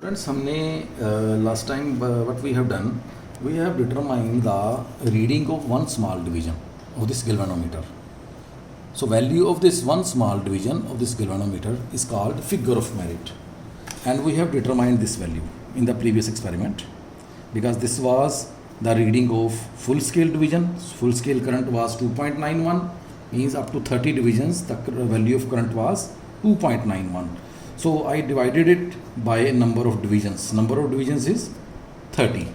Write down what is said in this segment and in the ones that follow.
Friends, हमने last time what we have done, we have determined the reading of one small division of this galvanometer. So value of this one small division of this galvanometer is called figure of merit, and we have determined this value in the previous experiment because this was the reading of full scale division. Full scale current was 2.91, means up to 30 divisions the value of current was 2.91. So I divided it by a number of divisions. Number of divisions is 30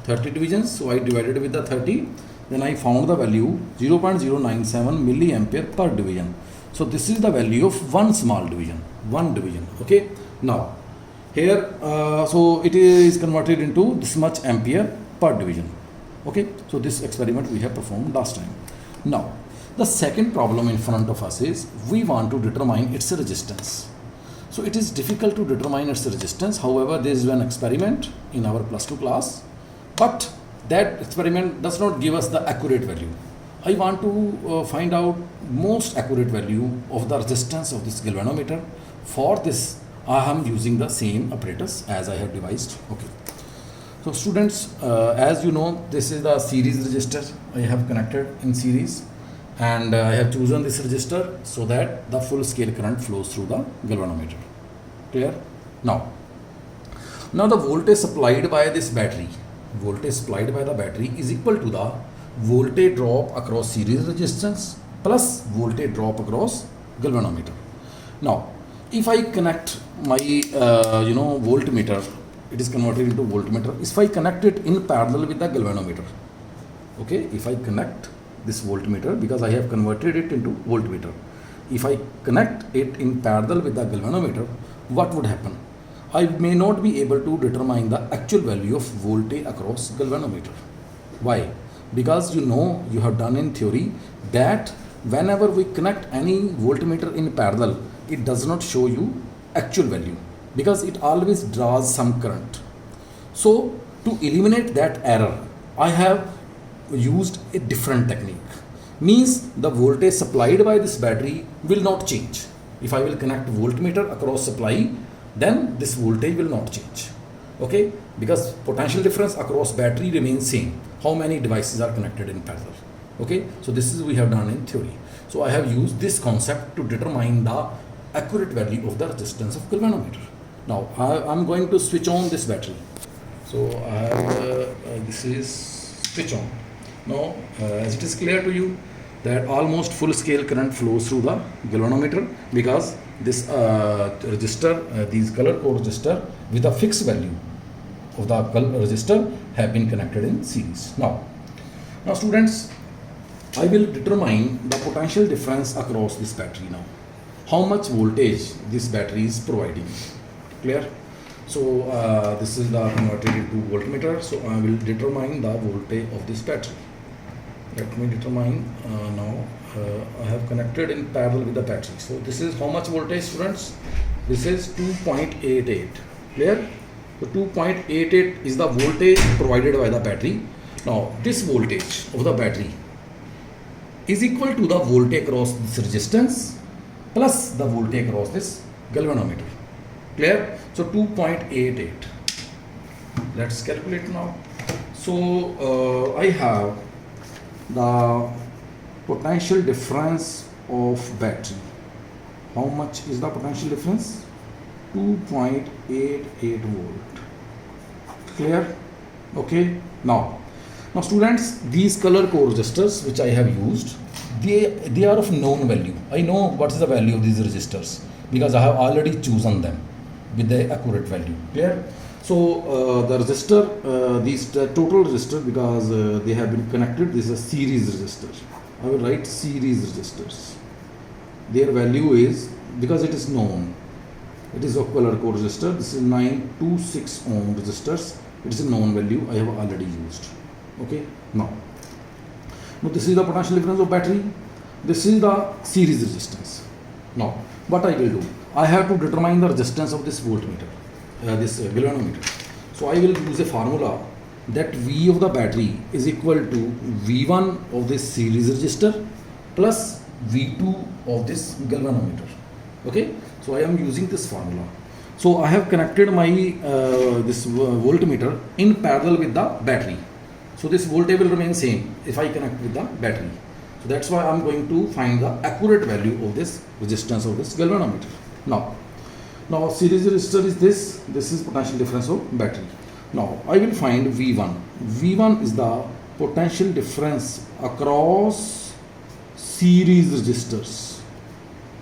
divisions. So I divided with the 30. Then I found the value 0.097 milliampere per division. So this is the value of one small division, one division. Okay. Now here, so it is converted into this much ampere per division. Okay. So this experiment we have performed last time. Now the second problem in front of us is we want to determine its resistance. So it is difficult to determine its resistance. However, there is an experiment in our plus 2 class, but that experiment does not give us the accurate value. I want to find out most accurate value of the resistance of this galvanometer. For this, I am using the same apparatus as I have devised. Okay. So students, as you know, this is the series resistor I have connected in series. And I have chosen this resistor so that the full scale current flows through the galvanometer. Clear? Now the voltage supplied by this battery, voltage supplied by the battery is equal to the voltage drop across series resistance plus voltage drop across galvanometer. Now, if I connect my voltmeter, it is converted into voltmeter. If I connect it in parallel with the galvanometer, okay, if I connect this voltmeter, because I have converted it into voltmeter, if I connect it in parallel with the galvanometer, what would happen? I may not be able to determine the actual value of voltage across galvanometer. Why? Because you have done in theory that whenever we connect any voltmeter in parallel, it does not show you actual value because it always draws some current. So to eliminate that error, I have used a different technique. Means the voltage supplied by this battery will not change. If I will connect voltmeter across supply, then this voltage will not change. Okay, because potential difference across battery remains same. How many devices are connected in parallel? Okay, so this is we have done in theory. So I have used this concept to determine the accurate value of the resistance of galvanometer. Now I am going to switch on this battery. So I have this is switch on. Now, as it is clear to you that almost full scale current flows through the galvanometer because this resistor, these color code resistor with a fixed value of the resistor have been connected in series. Now students, I will determine the potential difference across this battery now. How much voltage this battery is providing. Clear? So this is the converted into voltmeter. So I will determine the voltage of this battery. Let me determine now. I have connected in parallel with the battery. So this is how much voltage, students? This is 2.88. Clear? So 2.88 is the voltage provided by the battery. Now this voltage of the battery is equal to the voltage across this resistance plus the voltage across this galvanometer. Clear? So 2.88. Let's calculate now. So I have the potential difference of battery. How much is the potential difference? 2.88 volt. Clear? Okay. Now students, these color code resistors which I have used, they are of known value. I know what is the value of these resistors because I have already chosen them with the accurate value. Clear? So the resistor, these total resistor, because they have been connected, this is a series resistor. I will write series resistors. Their value is, because it is known, it is a color code resistor. This is 926 ohm resistors. It is a known value I have already used. Okay. Now this is the potential difference of battery. This is the series resistance. Now what I will do, I have to determine the resistance of this voltmeter, this galvanometer. So I will use a formula that V of the battery is equal to V1 of this series resistor plus V2 of this galvanometer. Okay, so I am using this formula. So I have connected my this voltmeter in parallel with the battery. So this voltage will remain same if I connect with the battery. So that's why I'm going to find the accurate value of this resistance of this galvanometer. Now series resistor is this. This is potential difference of battery. Now I will find V1. V1 is the potential difference across series resistors.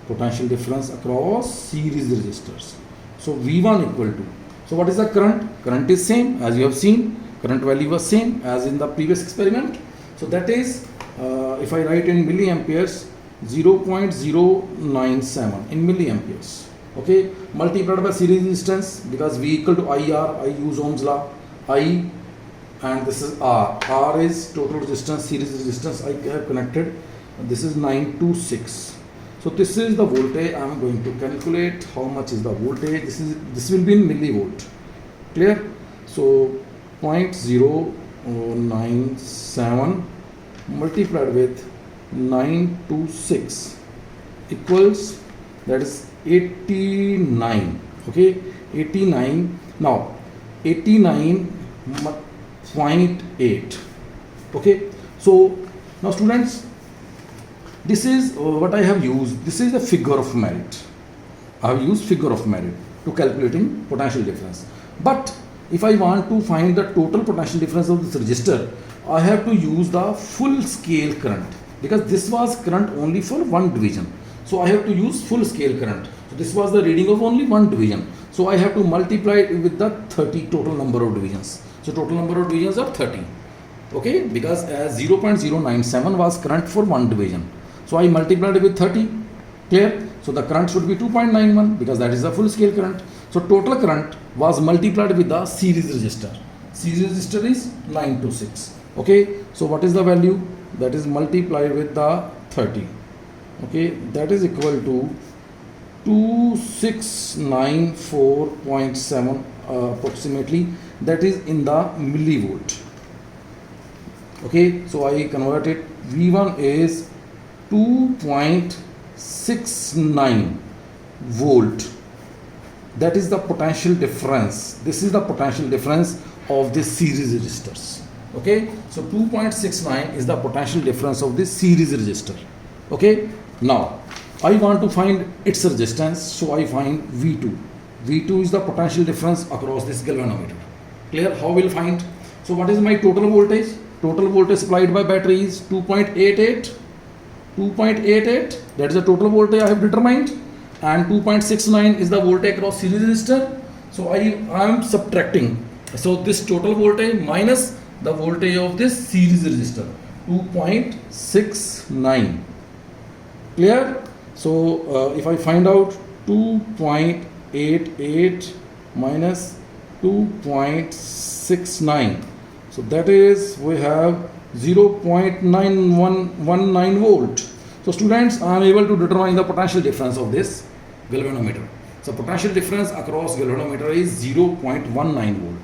Potential difference across series resistors. So V1 equal to. So what is the current? Current is same as you have seen. Current value was same as in the previous experiment. So that is if I write in milliamperes 0.097 in milliamperes. Okay, multiplied by series resistance because V equal to IR. I use Ohm's law. I and this is R. R is total resistance, series resistance. I have connected. This is 926. So this is the voltage. I am going to calculate how much is the voltage. This will be in millivolt. Clear? So 0.097 multiplied with 926 equals, that is 89. Okay, 89. Now 89.8. Okay, so now students, this is what I have used. This is a figure of merit. I have used figure of merit to calculating potential difference. But if I want to find the total potential difference of this resistor, I have to use the full scale current because this was current only for one division. So I have to use full scale current. So this was the reading of only one division. So I have to multiply it with the 30 total number of divisions. So total number of divisions are 30. Okay, because 0.097 was current for one division. So I multiplied it with 30. Clear? So the current should be 2.91 because that is the full scale current. So total current was multiplied with the series resistor. Series resistor is 926. Okay, so what is the value? That is multiplied with the 30. Okay, that is equal to 2694.7 approximately. That is in the millivolt. Okay, so I convert it. V1 is 2.69 volt. That is the potential difference. This is the potential difference of the series resistors. Okay, so 2.69 is the potential difference of this series resistor. Okay, now I want to find its resistance, so I find V2. V2 is the potential difference across this galvanometer. Clear? How will find? So what is my total voltage? Total voltage supplied by battery is 2.88. 2.88, that is the total voltage I have determined, and 2.69 is the voltage across series resistor. So I am subtracting. So this total voltage minus the voltage of this series resistor, 2.69. Clear? So if I find out 2.88 minus 2.69, so that is, we have 0.9119 volt. So students, I am able to determine the potential difference of this galvanometer. So potential difference across galvanometer is 0.19 volt.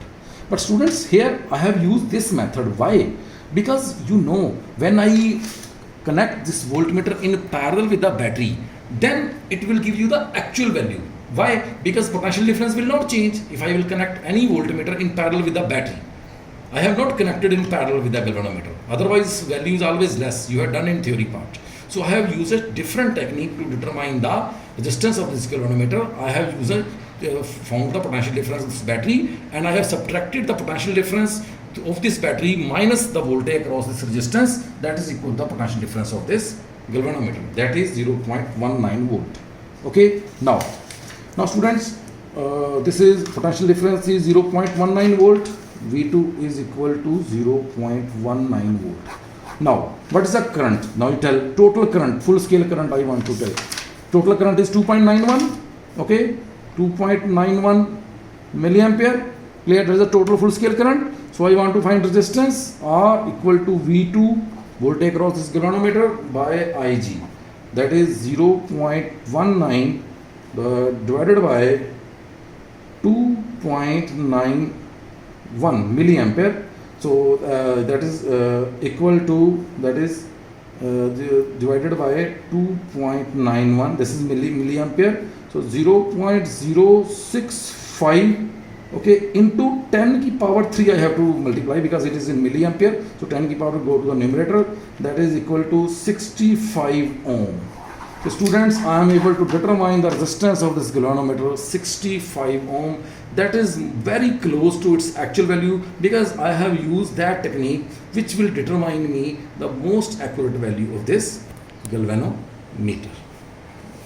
But students, here I have used this method. Why? Because you know, when I connect this voltmeter in parallel with the battery, then it will give you the actual value. Why? Because potential difference will not change if I will connect any voltmeter in parallel with the battery. I have not connected in parallel with the galvanometer. Otherwise, value is always less. You have done in theory part. So I have used a different technique to determine the resistance of this galvanometer. I have used found the potential difference of this battery, and I have subtracted the potential difference of this battery minus the voltage across this resistance. That is equal to the potential difference of this galvanometer. That is 0.19 volt. Okay. Now students, this is potential difference is 0.19 volt. V2 is equal to 0.19 volt. Now, what is the current? Now you tell total current, full scale current I want to tell. Total current is 2.91. Okay, 2.91 milliampere. Clear? That is the total full scale current. So I want to find resistance R equal to V2 voltage across this galvanometer by Ig. That is 0.19 divided by 2.91 milliampere. So that is equal to, that is divided by 2.91. This is milliampere. So 0.065 okay into 10 की power 3 I have to multiply because it is in milliampere. So 10 की power go to the numerator, that is equal to 65 ohm. So students, I am able to determine the resistance of this galvanometer 65 ohm. That is very close to its actual value because I have used that technique which will determine me the most accurate value of this galvanometer.